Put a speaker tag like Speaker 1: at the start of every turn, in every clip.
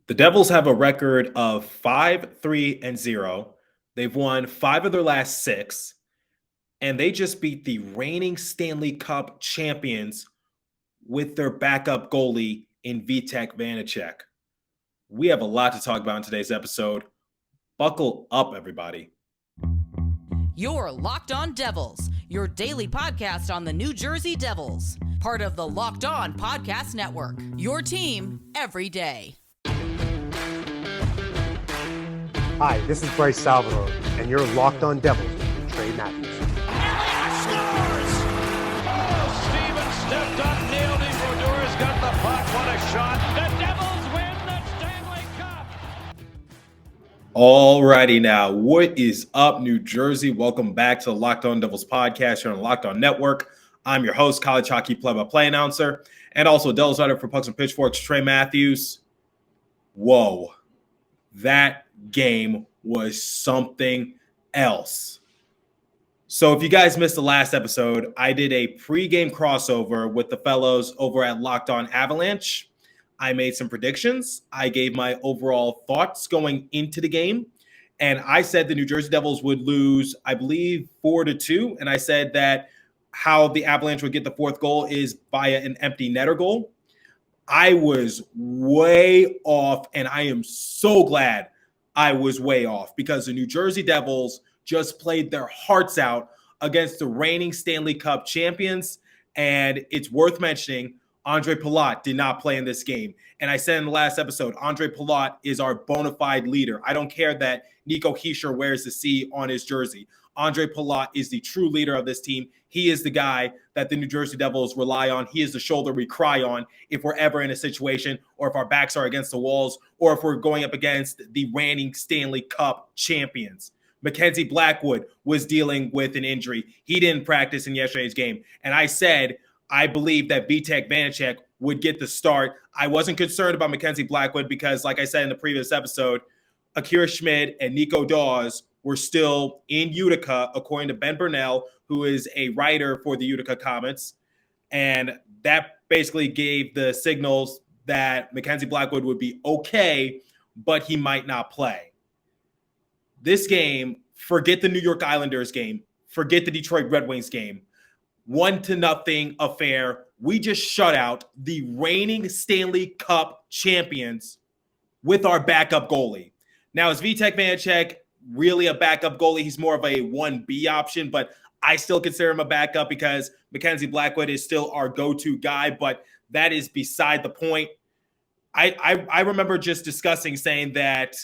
Speaker 1: The Devils have a record of 5-3-0. They've won 5 of their last 6, and they just beat the reigning Stanley Cup champions with their backup goalie in Vitek Vanecek. We have a lot to talk about in today's episode. Buckle up, everybody.
Speaker 2: You're Locked On Devils, your daily podcast on the New Jersey Devils, part of the Locked On Podcast Network, your team every day.
Speaker 3: Hi, this is Bryce Salvador, and you're Locked On Devils with Trey Matthews.
Speaker 4: Scores! Oh, Steven stepped up, nailed it. Brodor's got the puck. What a shot. The Devils win the Stanley Cup.
Speaker 1: Alrighty now, what is up, New Jersey? Welcome back to the Locked On Devils podcast here on the Locked On Network. I'm your host, college hockey play-by-play announcer, and also Devils writer for Pucks and Pitchforks, Trey Matthews. Whoa, that game was something else. So if you guys missed the last episode, I did a pregame crossover with the fellows over at Locked On Avalanche. I made some predictions. I gave my overall thoughts going into the game. And I said the New Jersey Devils would lose, I believe, 4-2. And I said that how the Avalanche would get the fourth goal is via an empty netter goal. I was way off, and I am so glad I was way off because the New Jersey Devils just played their hearts out against the reigning Stanley Cup champions. And it's worth mentioning, Andre Palat did not play in this game. And I said in the last episode, Andre Palat is our bona fide leader. I don't care that Nico Hischier wears the C on his jersey. Andre Palat is the true leader of this team. He is the guy that the New Jersey Devils rely on. He is the shoulder we cry on if we're ever in a situation or if our backs are against the walls or if we're going up against the reigning Stanley Cup champions. Mackenzie Blackwood was dealing with an injury. He didn't practice in yesterday's game. And I said, I believe that Vitek Vanecek would get the start. I wasn't concerned about Mackenzie Blackwood because, like I said in the previous episode, Akira Schmid and Nico Dawes were still in Utica, according to Ben Burnell, who is a writer for the Utica Comets. And that basically gave the signals that Mackenzie Blackwood would be okay, but he might not play. This game, forget the New York Islanders game, forget the Detroit Red Wings game. 1-0 affair. We just shut out the reigning Stanley Cup champions with our backup goalie. Now, is Vitek Vanecek really a backup goalie? He's more of a 1B option, but I still consider him a backup because Mackenzie Blackwood is still our go-to guy, but that is beside the point. I remember just discussing saying that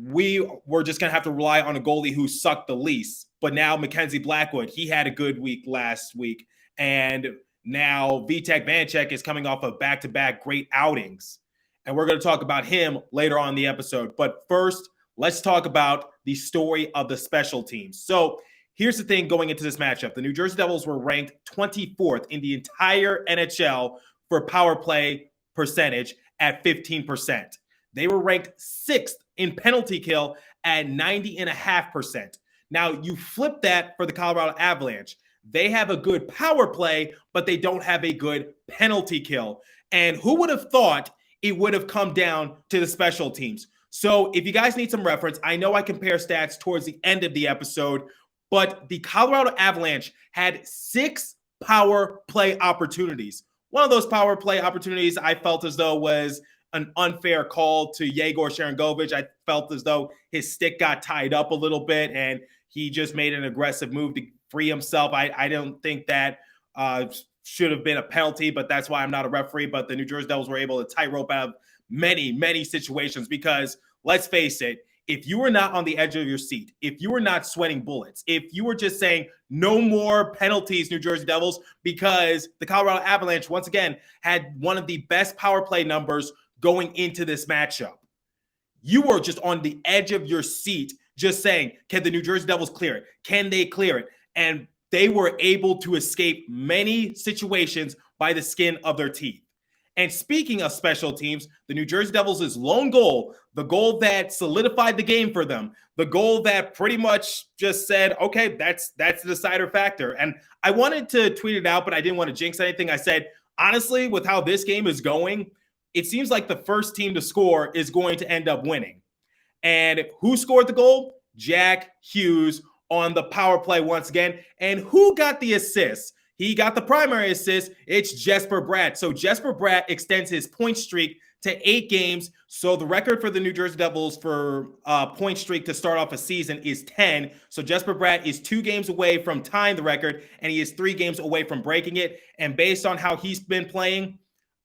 Speaker 1: we were just going to have to rely on a goalie who sucked the least. But now Mackenzie Blackwood, he had a good week last week. And now Vitek Vanecek is coming off of back-to-back great outings. And we're going to talk about him later on in the episode. But first, let's talk about the story of the special teams. So here's the thing going into this matchup. The New Jersey Devils were ranked 24th in the entire NHL for power play percentage at 15%. They were ranked 6th in penalty kill at 90.5%. Now, you flip that for the Colorado Avalanche. They have a good power play, but they don't have a good penalty kill. And who would have thought it would have come down to the special teams? So if you guys need some reference, I know I compare stats towards the end of the episode, but the Colorado Avalanche had 6 power play opportunities. One of those power play opportunities I felt as though was an unfair call to Yegor Sharangovich. I felt as though his stick got tied up a little bit and he just made an aggressive move to free himself. I don't think that should have been a penalty, but that's why I'm not a referee. But the New Jersey Devils were able to tightrope out of many, many situations because let's face it, if you were not on the edge of your seat, if you were not sweating bullets, if you were just saying no more penalties, New Jersey Devils, because the Colorado Avalanche, once again, had one of the best power play numbers going into this matchup. You were just on the edge of your seat just saying, can the New Jersey Devils clear it? Can they clear it? And they were able to escape many situations by the skin of their teeth. And speaking of special teams, the New Jersey Devils' lone goal, the goal that solidified the game for them, the goal that pretty much just said, okay, that's the decider factor. And I wanted to tweet it out, but I didn't want to jinx anything. I said, honestly, with how this game is going, it seems like the first team to score is going to end up winning. And who scored the goal? Jack Hughes on the power play once again. And who got the assist? He got the primary assist. It's Jesper Bratt. So Jesper Bratt extends his point streak to 8 games. So the record for the New Jersey Devils for point streak to start off a season is 10. So Jesper Bratt is 2 games away from tying the record, and he is 3 games away from breaking it. And based on how he's been playing,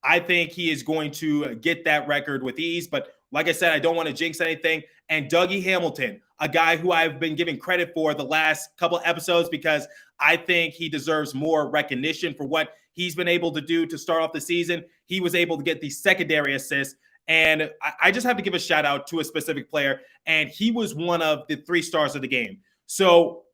Speaker 1: I think he is going to get that record with ease. But like I said, I don't want to jinx anything. And Dougie Hamilton, a guy who I've been giving credit for the last couple of episodes because I think he deserves more recognition for what he's been able to do to start off the season. He was able to get the secondary assist. And I just have to give a shout out to a specific player. And he was one of the 3 stars of the game. So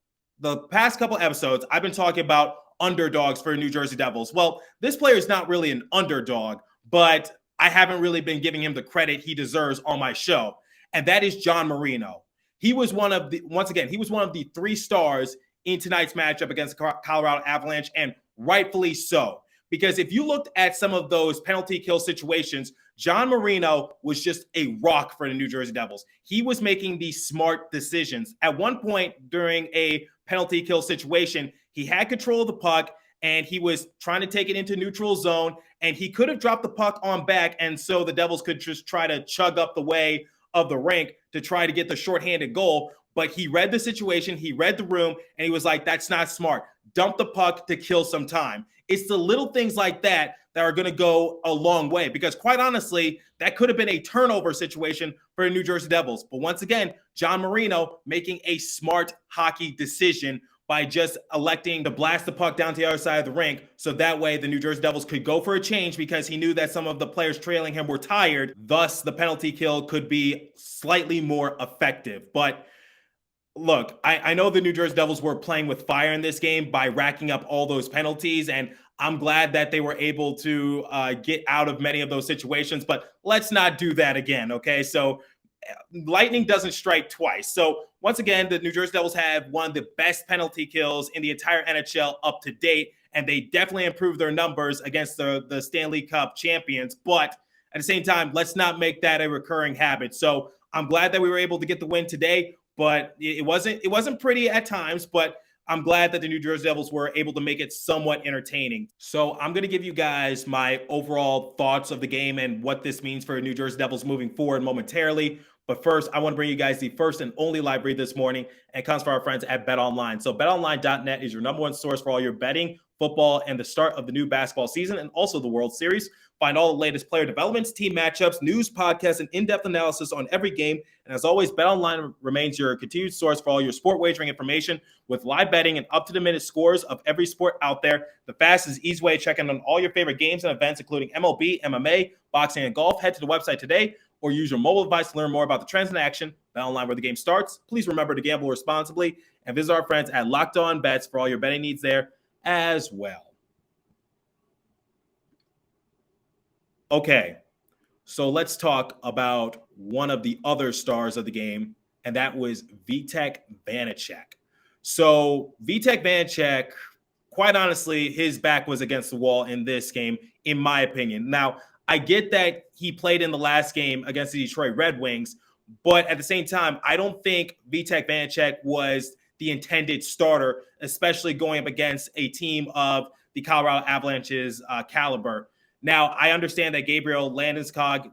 Speaker 1: the past couple episodes, I've been talking about underdogs for New Jersey Devils. Well, this player is not really an underdog, but I haven't really been giving him the credit he deserves on my show. And that is John Marino. He was one of the 3 stars in tonight's matchup against the Colorado Avalanche, and rightfully so. Because if you looked at some of those penalty kill situations, John Marino was just a rock for the New Jersey Devils. He was making these smart decisions. At one point during a penalty kill situation, he had control of the puck, and he was trying to take it into neutral zone, and he could have dropped the puck on back, and so the Devils could just try to chug up the way of the rink to try to get the shorthanded goal. But he read the situation, he read the room, and he was like, that's not smart. Dump the puck to kill some time. It's the little things like that that are going to go a long way, because quite honestly, that could have been a turnover situation for the New Jersey Devils. But once again, John Marino making a smart hockey decision by just electing to blast the puck down to the other side of the rink. So that way the New Jersey Devils could go for a change, because he knew that some of the players trailing him were tired. Thus, the penalty kill could be slightly more effective. But look, I know the New Jersey Devils were playing with fire in this game by racking up all those penalties, and I'm glad that they were able to get out of many of those situations, but let's not do that again, okay? So lightning doesn't strike twice. So once again, the New Jersey Devils have one of the best penalty kills in the entire NHL up to date, and they definitely improved their numbers against the Stanley Cup champions. But at the same time, let's not make that a recurring habit. So I'm glad that we were able to get the win today, but it wasn't pretty at times, but I'm glad that the New Jersey Devils were able to make it somewhat entertaining. So I'm going to give you guys my overall thoughts of the game and what this means for New Jersey Devils moving forward momentarily. But first, I want to bring you guys the first and only live read this morning, and it comes from our friends at BetOnline. So BetOnline.net is your number one source for all your betting, football, and the start of the new basketball season, and also the World Series. Find all the latest player developments, team matchups, news, podcasts, and in-depth analysis on every game. And as always, BetOnline remains your continued source for all your sport wagering information, with live betting and up-to-the-minute scores of every sport out there. The fastest, easy way to check in on all your favorite games and events, including MLB, MMA, boxing, and golf. Head to the website today, or use your mobile device to learn more about the trends in action. BetOnline, where the game starts. Please remember to gamble responsibly, and visit our friends at Locked On Bets for all your betting needs there as well. Okay, so let's talk about one of the other stars of the game, and that was Vitek Vanecek. So Vitek Vanecek, quite honestly, his back was against the wall in this game, in my opinion. Now, I get that he played in the last game against the Detroit Red Wings, but at the same time, I don't think Vitek Vanecek was the intended starter, especially going up against a team of the Colorado Avalanche's caliber. Now, I understand that Gabriel Landeskog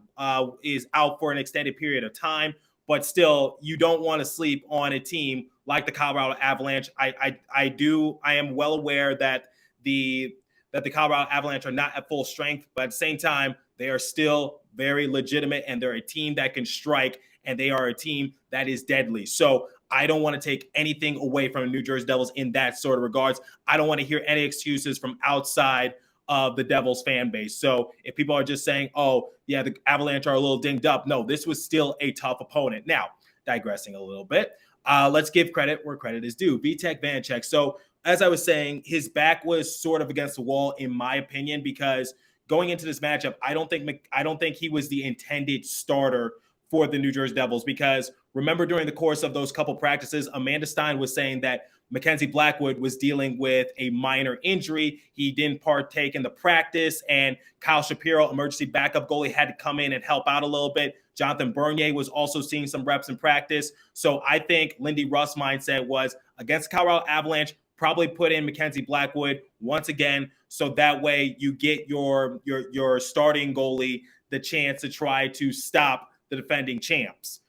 Speaker 1: is out for an extended period of time, but still, you don't want to sleep on a team like the Colorado Avalanche. I am well aware that the Colorado Avalanche are not at full strength, but at the same time, they are still very legitimate, and they're a team that can strike, and they are a team that is deadly. So I don't want to take anything away from the New Jersey Devils in that sort of regards. I don't want to hear any excuses from outside of the Devils fan base. So if people are just saying, oh, yeah, the Avalanche are a little dinged up, no, this was still a tough opponent. Now, digressing a little bit, let's give credit where credit is due. Vitek Vanecek. So as I was saying, his back was sort of against the wall, in my opinion, because going into this matchup, I don't think he was the intended starter for the New Jersey Devils, because remember during the course of those couple practices, Amanda Stein was saying that Mackenzie Blackwood was dealing with a minor injury. He didn't partake in the practice, and Kyle Shapiro, emergency backup goalie, had to come in and help out a little bit. Jonathan Bernier was also seeing some reps in practice. So I think Lindy Ruff's mindset was against Colorado Avalanche, probably put in Mackenzie Blackwood once again, so that way you get your starting goalie the chance to try to stop the defending champs.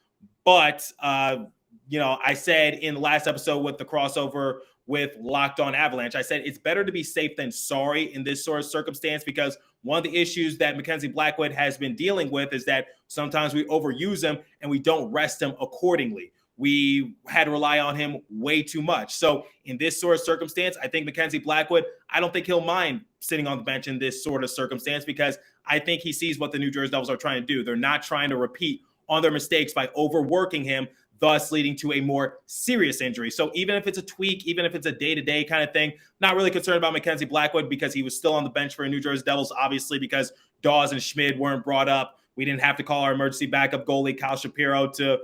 Speaker 1: But, I said in the last episode with the crossover with Locked On Avalanche, I said it's better to be safe than sorry in this sort of circumstance, because one of the issues that Mackenzie Blackwood has been dealing with is that sometimes we overuse him and we don't rest him accordingly. We had to rely on him way too much. So in this sort of circumstance, I think Mackenzie Blackwood, I don't think he'll mind sitting on the bench in this sort of circumstance, because I think he sees what the New Jersey Devils are trying to do. They're not trying to repeat on their mistakes by overworking him, thus leading to a more serious injury. So even if it's a tweak, even if it's a day-to-day kind of thing, not really concerned about Mackenzie Blackwood, because he was still on the bench for New Jersey Devils, obviously, because Dawes and Schmid weren't brought up. We didn't have to call our emergency backup goalie, Kyle Shapiro, to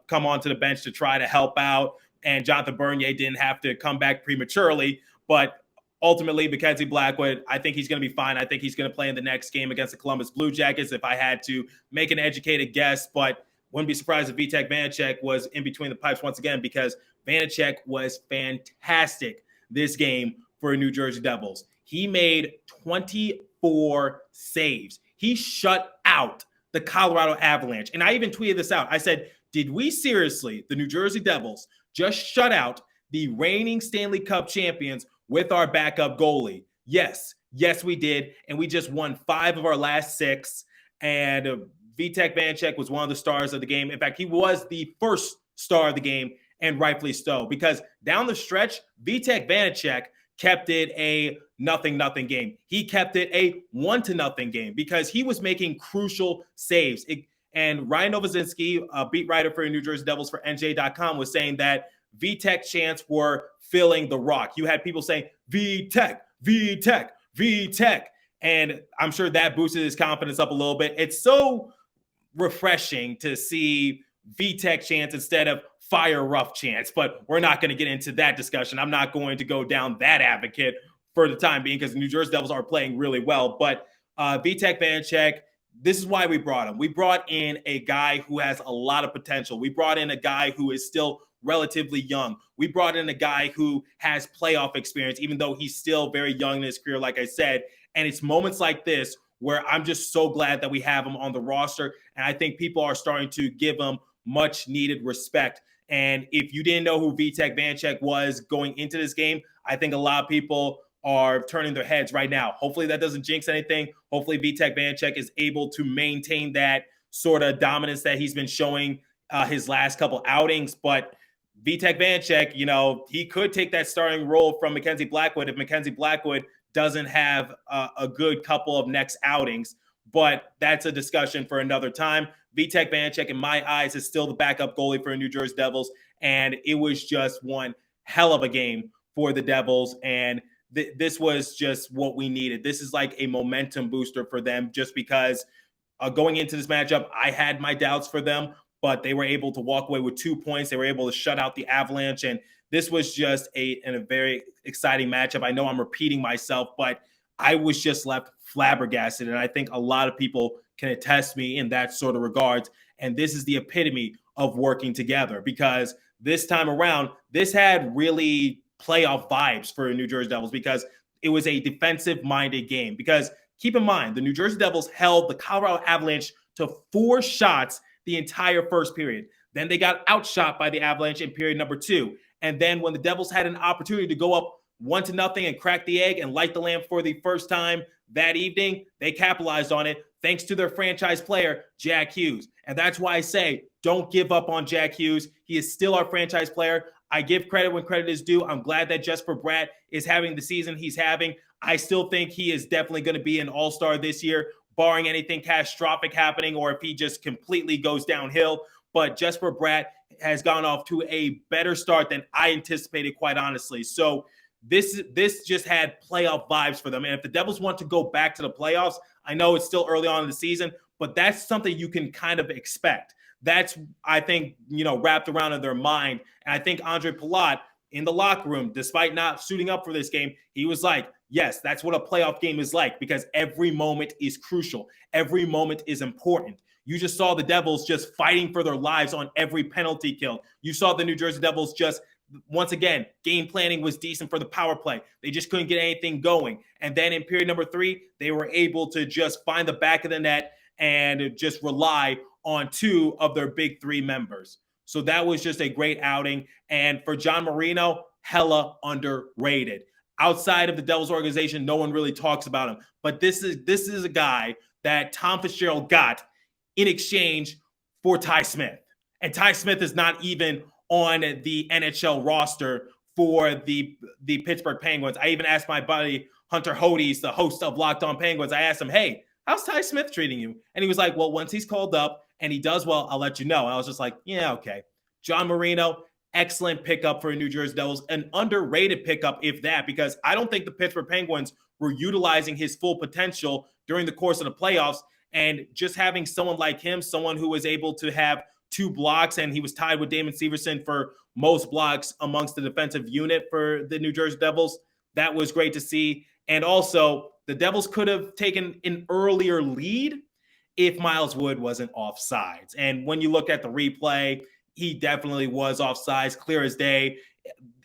Speaker 1: come onto the bench to try to help out. And Jonathan Bernier didn't have to come back prematurely. But ultimately, Mackenzie Blackwood, I think he's going to be fine. I think he's going to play in the next game against the Columbus Blue Jackets if I had to make an educated guess. But wouldn't be surprised if Vitek Vanecek was in between the pipes once again, because Vanecek was fantastic this game for New Jersey Devils. He made 24 saves. He shut out the Colorado Avalanche. And I even tweeted this out. I said, did we seriously, the New Jersey Devils, just shut out the reigning Stanley Cup champions with our backup goalie? Yes, we did. And we just won 5 of our last 6. And Vitek Vanecek was one of the stars of the game. In fact, he was the first star of the game, and rightfully so, because down the stretch, Vitek Vanecek kept it a 0-0 game. He kept it a 1-0 game because he was making crucial saves. And Ryan Novozinski, a beat writer for New Jersey Devils for NJ.com, was saying that Vitek chants were filling the rock. You had people saying, Vitek, Vitek, Vitek. And I'm sure that boosted his confidence up a little bit. It's so refreshing to see Vitek chants instead of fire rough chants, but we're not going to get into that discussion. I'm not going to go down that advocate for the time being, because the New Jersey Devils are playing really well. But Vitek Vanecek, this is why we brought him. We brought in a guy who has a lot of potential. We brought in a guy who is still relatively young. We brought in a guy who has playoff experience, even though he's still very young in his career, like I said. And it's moments like this where I'm just so glad that we have him on the roster. And I think people are starting to give him much needed respect. And if you didn't know who Vitek Vanecek was going into this game, I think a lot of people are turning their heads right now. Hopefully that doesn't jinx anything. Hopefully Vitek Vanecek is able to maintain that sort of dominance that he's been showing his last couple outings. But Vitek Vanecek, he could take that starting role from Mackenzie Blackwood if Mackenzie Blackwood doesn't have a good couple of next outings. But that's a discussion for another time. Vitek Vanecek, in my eyes, is still the backup goalie for New Jersey Devils. And it was just one hell of a game for the Devils. And this was just what we needed. This is like a momentum booster for them, just because going into this matchup, I had my doubts for them, but they were able to walk away with 2 points. They were able to shut out the Avalanche. And this was just a very exciting matchup. I know I'm repeating myself, but I was just left flabbergasted. And I think a lot of people can attest me in that sort of regards. And this is the epitome of working together, because this time around, this had really playoff vibes for New Jersey Devils, because it was a defensive-minded game. Because keep in mind, the New Jersey Devils held the Colorado Avalanche to 4 shots the entire first period. Then they got outshot by the Avalanche in period number 2. And then when the Devils had an opportunity to go up 1-0 and crack the egg and light the lamp for the first time that evening, they capitalized on it thanks to their franchise player, Jack Hughes. And that's why I say, don't give up on Jack Hughes. He is still our franchise player. I give credit when credit is due. I'm glad that Jesper Bratt is having the season he's having. I still think he is definitely going to be an all-star this year, barring anything catastrophic happening or if he just completely goes downhill. But Jesper Bratt has gone off to a better start than I anticipated, quite honestly. So this just had playoff vibes for them. And if the Devils want to go back to the playoffs, I know it's still early on in the season, but that's something you can kind of expect. That's, I think, wrapped around in their mind. And I think Andre Palat in the locker room, despite not suiting up for this game, he was like, yes, that's what a playoff game is like, because every moment is crucial. Every moment is important. You just saw the Devils just fighting for their lives on every penalty kill. You saw the New Jersey Devils just, once again, game planning was decent for the power play. They just couldn't get anything going. And then in period number 3, they were able to just find the back of the net and just rely on 2 of their big 3 members. So that was just a great outing. And for John Marino, hella underrated. Outside of the Devils organization, no one really talks about him. But this is a guy that Tom Fitzgerald got in exchange for Ty Smith. And Ty Smith is not even on the NHL roster for the Pittsburgh Penguins. I even asked my buddy Hunter Hodes, the host of Locked On Penguins, I asked him, hey, how's Ty Smith treating you? And he was like, well, once he's called up and he does well, I'll let you know. And I was just like, yeah, okay. John Marino, excellent pickup for New Jersey Devils, an underrated pickup, if that, because I don't think the Pittsburgh Penguins were utilizing his full potential during the course of the playoffs. And just having someone like him, someone who was able to have 2 blocks, and he was tied with Damon Severson for most blocks amongst the defensive unit for the New Jersey Devils, that was great to see. And also, the Devils could have taken an earlier lead if Miles Wood wasn't offsides. And when you look at the replay, he definitely was offsides, clear as day.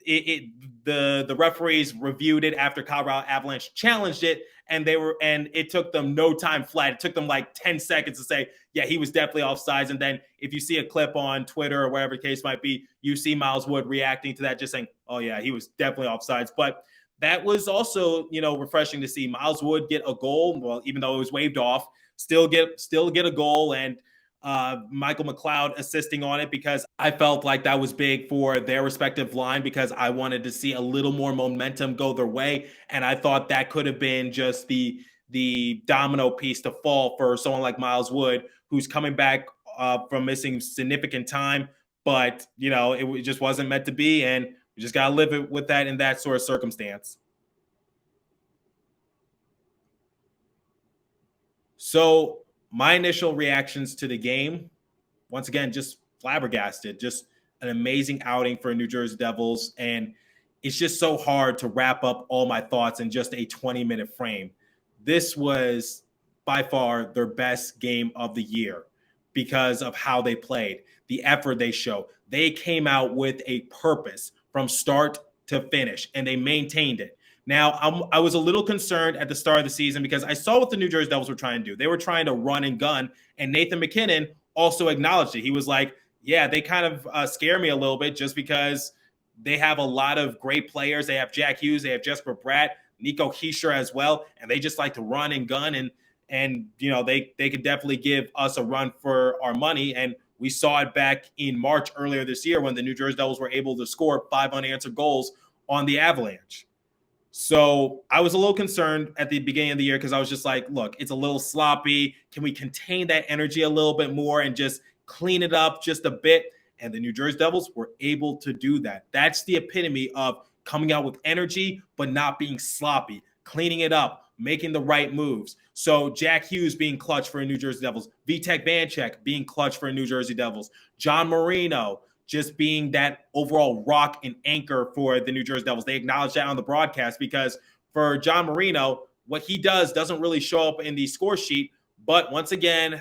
Speaker 1: The referees reviewed it after Colorado Avalanche challenged it, and it took them no time flat. It took them like 10 seconds to say, yeah, he was definitely offsides. And then if you see a clip on Twitter or wherever the case might be, you see Miles Wood reacting to that, just saying, oh yeah, he was definitely offsides. But that was also, refreshing to see Miles Wood get a goal. Well, even though it was waved off, still get a goal, and Michael McLeod assisting on it, because I felt like that was big for their respective line, because I wanted to see a little more momentum go their way. And I thought that could have been just the domino piece to fall for someone like Miles Wood, who's coming back from missing significant time. But, it just wasn't meant to be. And we just got to live with that in that sort of circumstance. So my initial reactions to the game, once again, just flabbergasted, just an amazing outing for New Jersey Devils. And it's just so hard to wrap up all my thoughts in just a 20-minute frame. This was by far their best game of the year because of how they played, the effort they showed. They came out with a purpose from start to finish, and they maintained it. Now, I was a little concerned at the start of the season because I saw what the New Jersey Devils were trying to do. They were trying to run and gun, and Nathan MacKinnon also acknowledged it. He was like, yeah, they kind of scare me a little bit just because they have a lot of great players. They have Jack Hughes, they have Jesper Bratt, Nico Hischier as well, and they just like to run and gun, and they could definitely give us a run for our money. And we saw it back in March earlier this year when the New Jersey Devils were able to score 5 unanswered goals on the Avalanche. So I was a little concerned at the beginning of the year because I was just like, look, it's a little sloppy. Can we contain that energy a little bit more and just clean it up just a bit? And the New Jersey Devils were able to do that. That's the epitome of coming out with energy, but not being sloppy, cleaning it up, making the right moves. So Jack Hughes being clutch for New Jersey Devils, Vitek Vanecek being clutch for New Jersey Devils, John Marino just being that overall rock and anchor for the New Jersey Devils. They acknowledged that on the broadcast because for John Marino, what he doesn't really show up in the score sheet. But once again,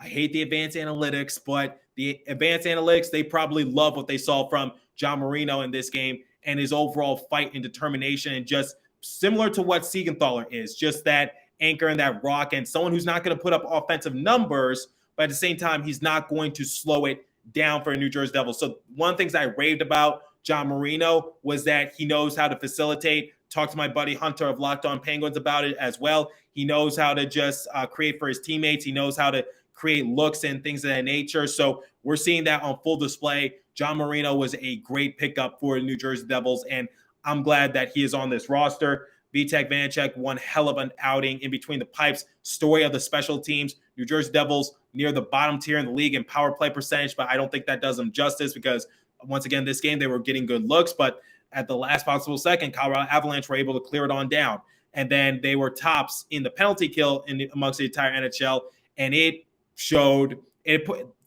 Speaker 1: I hate the advanced analytics, but the advanced analytics, they probably love what they saw from John Marino in this game and his overall fight and determination, and just similar to what Siegenthaler is, just that anchor and that rock, and someone who's not going to put up offensive numbers, but at the same time, he's not going to slow it down for New Jersey Devils. So one of the things I raved about John Marino was that he knows how to facilitate. Talked to my buddy Hunter of Locked On Penguins about it as well. He knows how to just create for his teammates. He knows how to create looks and things of that nature. So we're seeing that on full display. John Marino was a great pickup for the New Jersey Devils, and I'm glad that he is on this roster. Vitek Vanecek, one hell of an outing in between the pipes. Story of the special teams. New Jersey Devils near the bottom tier in the league in power play percentage, but I don't think that does them justice because, once again, this game they were getting good looks, but at the last possible second, Colorado Avalanche were able to clear it on down. And then they were tops in the penalty kill amongst the entire NHL, and it showed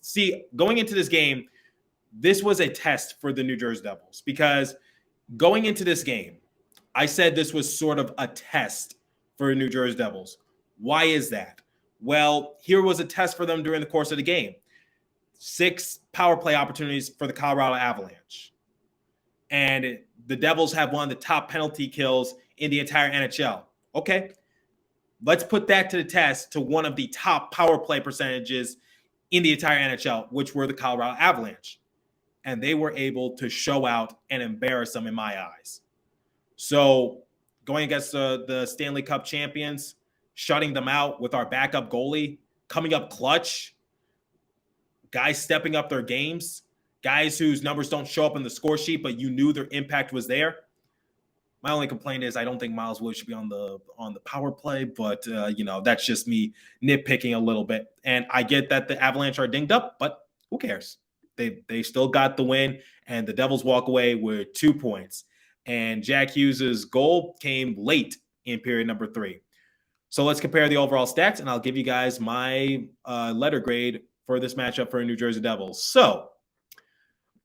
Speaker 1: see, going into this game, this was a test for the New Jersey Devils because going into this game, I said this was sort of a test for New Jersey Devils. Why is that? Well, here was a test for them during the course of the game. 6 power play opportunities for the Colorado Avalanche. And the Devils have one of the top penalty kills in the entire NHL. Okay, let's put that to the test to one of the top power play percentages in the entire NHL, which were the Colorado Avalanche. And they were able to show out and embarrass them in my eyes. So going against the Stanley Cup champions, shutting them out with our backup goalie, coming up clutch, guys stepping up their games, guys whose numbers don't show up in the score sheet, but you knew their impact was there. My only complaint is I don't think Miles Wood should be on the power play, but that's just me nitpicking a little bit. And I get that the Avalanche are dinged up, but who cares? They still got the win, and the Devils walk away with 2 points. And Jack Hughes' goal came late in period number 3. So let's compare the overall stats, and I'll give you guys my letter grade for this matchup for New Jersey Devils. So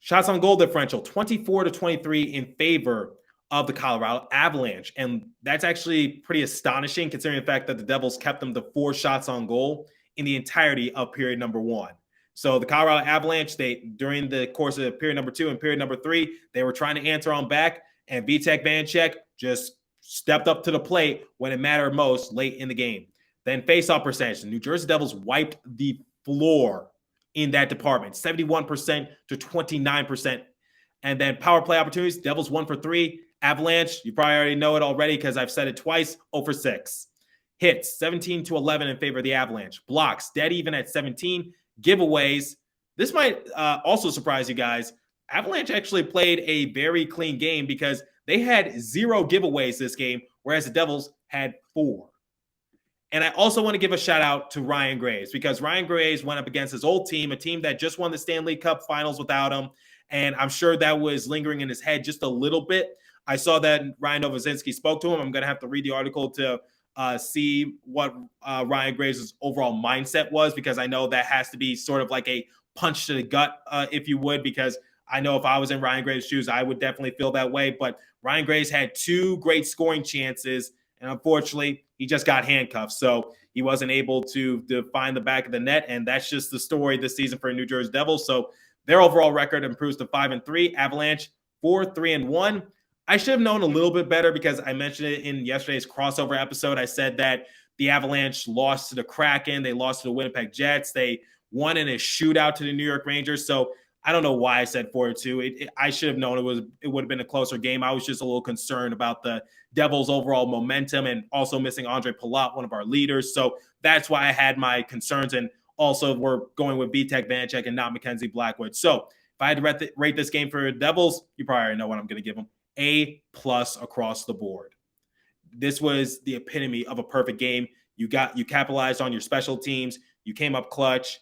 Speaker 1: shots on goal differential, 24-23 in favor of the Colorado Avalanche. And that's actually pretty astonishing considering the fact that the Devils kept them to 4 shots on goal in the entirety of period number 1. So the Colorado Avalanche, during the course of period number 2 and period number 3, they were trying to answer on back, and Vitek Vanecek just stepped up to the plate when it mattered most late in the game. Then faceoff percentage, the New Jersey Devils wiped the floor in that department, 71% to 29%. And then power play opportunities, Devils 1 for 3. Avalanche, you probably already know it already because I've said it twice, 0 for 6. Hits, 17-11 in favor of the Avalanche. Blocks, dead even at 17. Giveaways, this might also surprise you guys. Avalanche actually played a very clean game because they had 0 giveaways this game, whereas the Devils had 4. And I also want to give a shout out to Ryan Graves because Ryan Graves went up against his old team, a team that just won the Stanley Cup Finals without him. And I'm sure that was lingering in his head just a little bit. I saw that Ryan Novozinski spoke to him. I'm going to have to read the article to see what Ryan Graves' overall mindset was, because I know that has to be sort of like a punch to the gut, if you would, because I know if I was in Ryan Graves' shoes, I would definitely feel that way. But Ryan Graves had 2 great scoring chances, and unfortunately, he just got handcuffed. So he wasn't able to find the back of the net, and that's just the story this season for New Jersey Devils. So their overall record improves to 5-3. Avalanche 4-3-1. I should have known a little bit better because I mentioned it in yesterday's crossover episode. I said that the Avalanche lost to the Kraken. They lost to the Winnipeg Jets. They won in a shootout to the New York Rangers. So I don't know why I said 4-2. I should have known it would have been a closer game. I was just a little concerned about the Devils' overall momentum and also missing Andre Palat, one of our leaders. So that's why I had my concerns. And also we're going with Vitek Vanecek and not Mackenzie Blackwood. So if I had to rate this game for the Devils, you probably already know what I'm going to give them. A+ across the board. This was the epitome of a perfect game. You capitalized on your special teams. You came up clutch.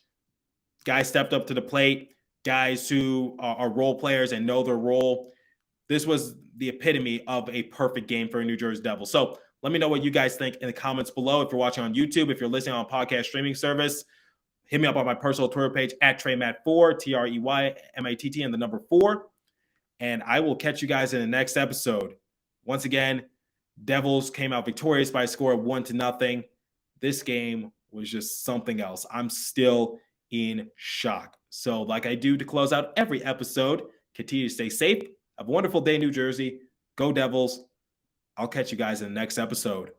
Speaker 1: Guys stepped up to the plate. Guys who are role players and know their role. This was the epitome of a perfect game for a New Jersey Devil. So let me know what you guys think in the comments below. If you're watching on YouTube, if you're listening on a podcast streaming service, hit me up on my personal Twitter page at TreyMatt4, TREYMATT, and the number 4. And I will catch you guys in the next episode. Once again, Devils came out victorious by a score of 1-0. This game was just something else. I'm still in shock. So like I do to close out every episode, continue to stay safe. Have a wonderful day, New Jersey. Go Devils. I'll catch you guys in the next episode.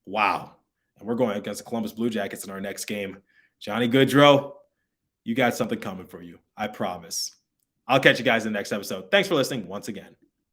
Speaker 1: Wow. And we're going against the Columbus Blue Jackets in our next game. Johnny Gaudreau, you got something coming for you. I promise. I'll catch you guys in the next episode. Thanks for listening once again.